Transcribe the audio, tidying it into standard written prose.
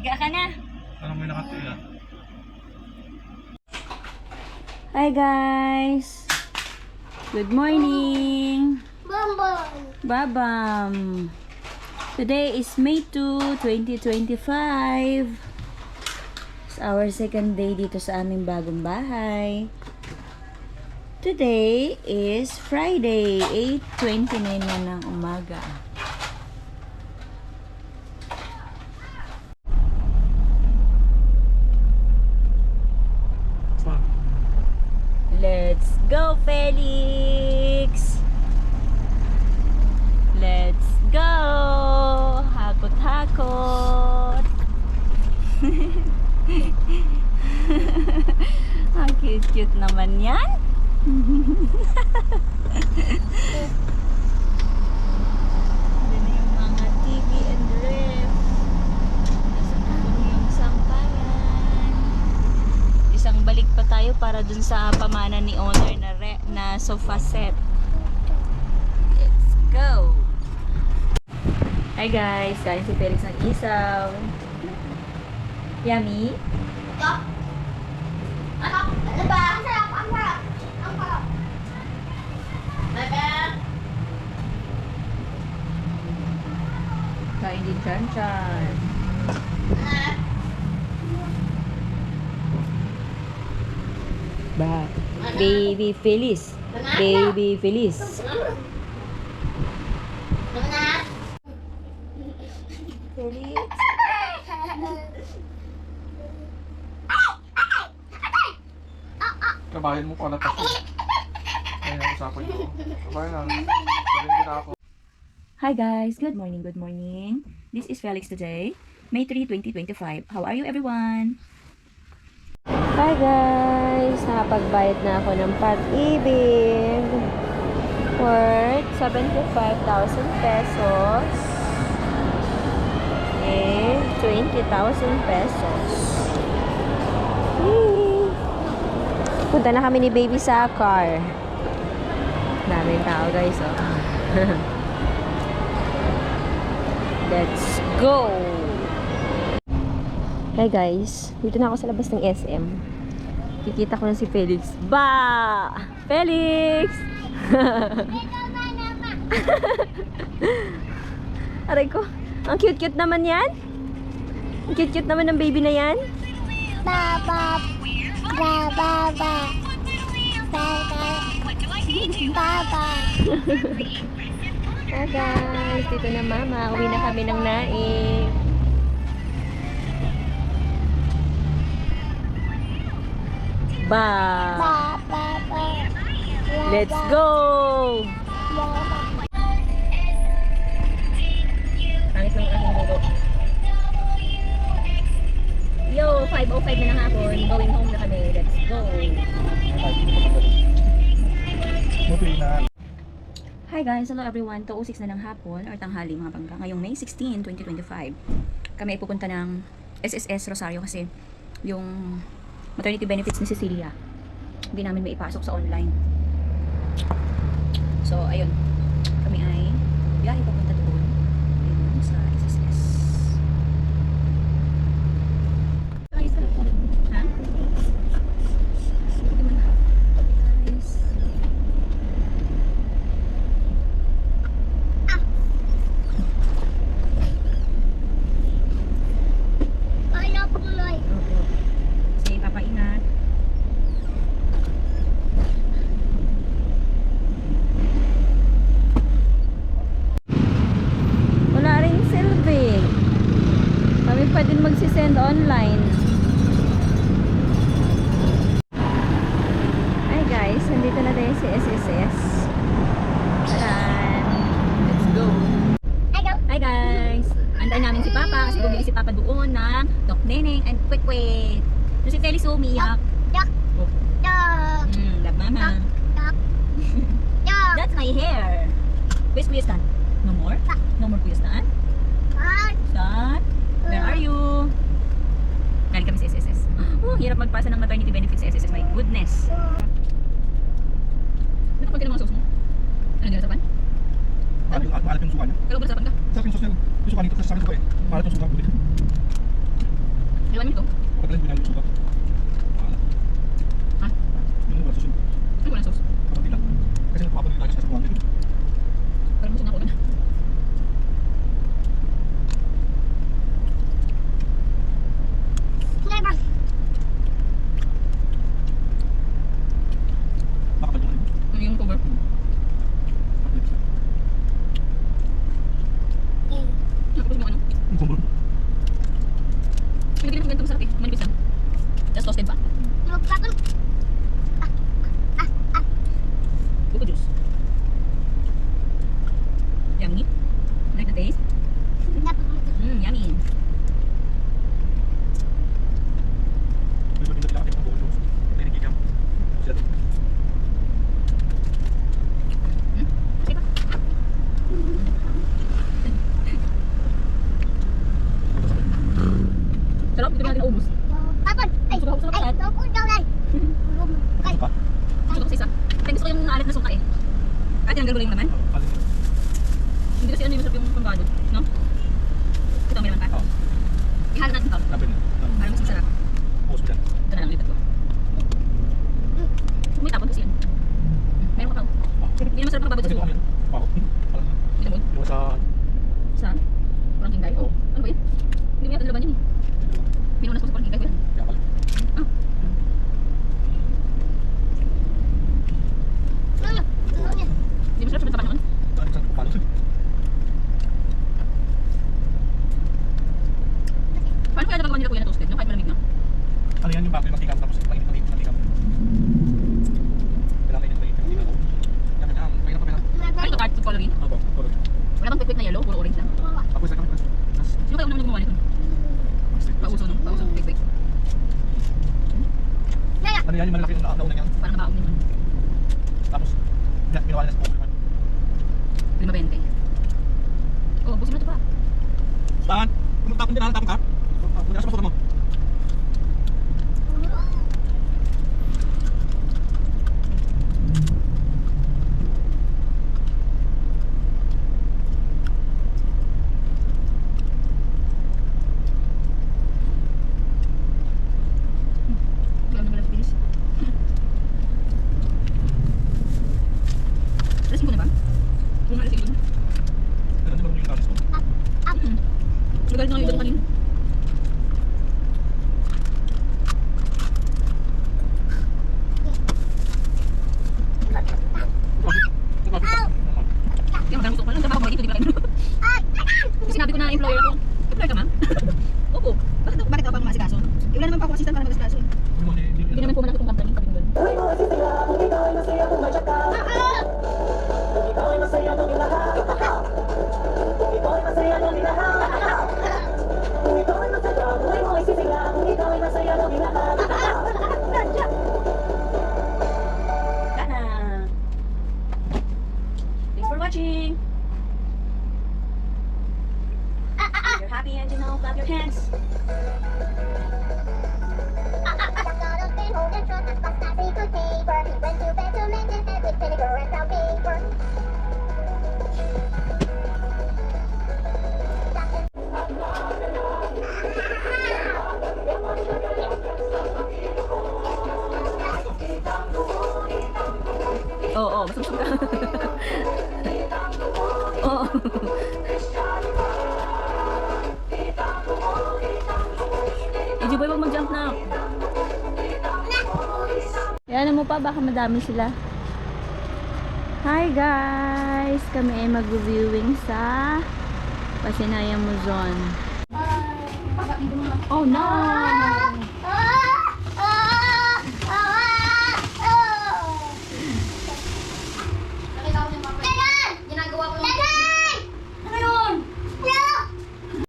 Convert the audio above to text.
Higa ka na. Parang may nakatira. Hi guys! Good morning! Babam! Today is May 2, 2025. It's our second day dito sa aming bagong bahay. Today is Friday, 8:29 na ng umaga. Let's go, Felix! Let's go! Hakot-hakot! Ang cute-cute naman yan! Doon na yung mga TV and ref. Nasa doon yung sampayan. Isang balik pa tayo para dun sa pamana ni owner na sofa set. Let's go! Hi guys! Kain si Felix ng isaw. Yummy? Ano ba? Ang sarap, ang sarap. Ang sarap. Bebe. Kain din chan-chan. Ba, baby Feliz. Baby Feliz. Mana? Felix. Kabahin mo pala kasi. Ayun ang usapan ko. Kabahin lang. Sabihin ko na ako. Hi guys, good morning, good morning. This is Felix today, May 3, 2025. How are you everyone? Hi guys, nakapagbayad na ako ng pag-ibig worth 75,000 pesos and 20,000 pesos. Yay! Punta na kami ni baby sa car. Daming tao guys, oh. Let's go! Hey guys, dito na ako sa labas ng SM. Kikita ko na si Felix. Ba! Felix! Aray ko, ang cute-cute naman yan. Ang cute-cute naman ng baby na yan. Baba. Baba. Baba. Baba. Hi guys, dito na mama. Uwi na kami ng naik. Ba! Baba. Let's go! Pangit ng aking bugo. Yo, 5:05 na ng hapon. Going home na kami. Let's go! Buti na. Hi guys, hello everyone. 2:06 na ng hapon or tanghali mga bangga. Ngayong May 16, 2025. Kami ay pupunta ng SSS Rosario kasi yung maternity benefits ni Cecilia hindi namin maipasok sa online. So, ayun. Kami ay biyahe papunta doon. Ayun, sa SSS. Guys, ha? Guys. Kaya puloy. Opo. Sige, papaingat. Wala rin silbi. Kami pa din magsisend online. Hi guys, nandito na tayo si SSS. Taran! Let's go! Hi guys! Antayin namin si Papa kasi bumili si Papa doon ng Dok Neneng and Kwek Kwek. Doon si Felix umiyak. Dak. Dak. Love mama. Dak. Dak. That's my hair. Where's Kuya Stan? No more? No more Kuya Stan? Stan? Where are you? Galing kami sa SSS. Oh, hirap magpasa ng maternity benefits sa SSS. My goodness. Ano kapag ng mga sauce mo? Ano ginasapan? Maalat yung suka niya. Kalo ba nasapan ka? Sarap yung sauce niya. Yung suka nito kasi sa akin suka eh. Maalat yung suka. Buti. May 1 minute oh. Pagkalit mo namin suka. Ha? Yung wala susunod. Ano walang sauce? Kapag lang. Kasi napapagod tayo sa buwan din. Parang gusto na ako na. Flavor. Makapagod mo. Yung cover. Nakapos mo ano? Yung kumbol. Pinagili mo ganito masarap eh. Manipis lang. Just toasted pa. Magpapal. Coco juice. Yummy. Like the taste? Yummy. May pagkalit lang ating kumbol. May nagkikam. Sila. Okay pa. Sarap, dito natin naubos. Papal. Ay, Gusto ko ay, sa tungkol daw lang. Ay, Suka. Gusto ko sa isa. Kaya gusto ko yung alat na sungka eh. At tinanggal ko lang yung laman. Alin sila. Hindi kasi ano yung masarap yung pambado. No? Ito, may laman pa. Oo. Ihalo natin ito. Sabi niya. Para mas masarap. Puso mo dyan. Ito na lang ulit ko. May tapon kasi yan. Meron ka pa. Hindi na masarap ang babad sa Kasi suka. kami. Pako. Parang Hindi mo. yung sa... Saan? Parang kingay? Oo. Ano ba yun? Hindi mo yata laban yun eh. Pinunas ko sa parang kingay ko yan. Kaya pala. Ah. Hindi masarap sa tapan yun. Saan sa kupalo? Paano kaya nabagawa nila kuya na toasted? No? Kahit malamig na. Ano yan yung bago yung mantika tapos mainit mantika. Kailangan mainit mantika. Yan yan. Mahirap pa pala. Ano ito? Card food coloring? Opo. Puro. Wala bang quick na yellow? Puro orange lang. Ako isa kami. Sino kaya unang gumawa nito? Pauso no? Pauso. Quick. Ano yan yung malaki yung nauna yan. Parang nabaon yun. Tapos ginawa nila sa poker man. 5.20. Oh, busin mo ito pa. Saan? Tapon din tapon ka? Muna sa mo. Wala na pala sa bilis. Alas mo na ba? Kung alas mo na. Ano naman yung talis mo? Lugar na yung iba kanina. Kaya magandang gusto ko lang. Trabaho ko dito, di ba kayo? Sinabi ko na employer ako. Employer ka ma'am? Opo. Bakit ako pa kumasikaso? Eh, wala naman pa ako assistant para magasikaso. Hindi naman po malaki itong company. Sabi ko doon. Tana! Thanks for watching! If you're happy and you know, clap your hands! Oo, basta busog ka. Oo. Easy boy, wag mag-jump na. Yan mo pa, baka madami sila. Hi guys! Kami ay mag-viewing sa Pasinaya Muzon. Oh no!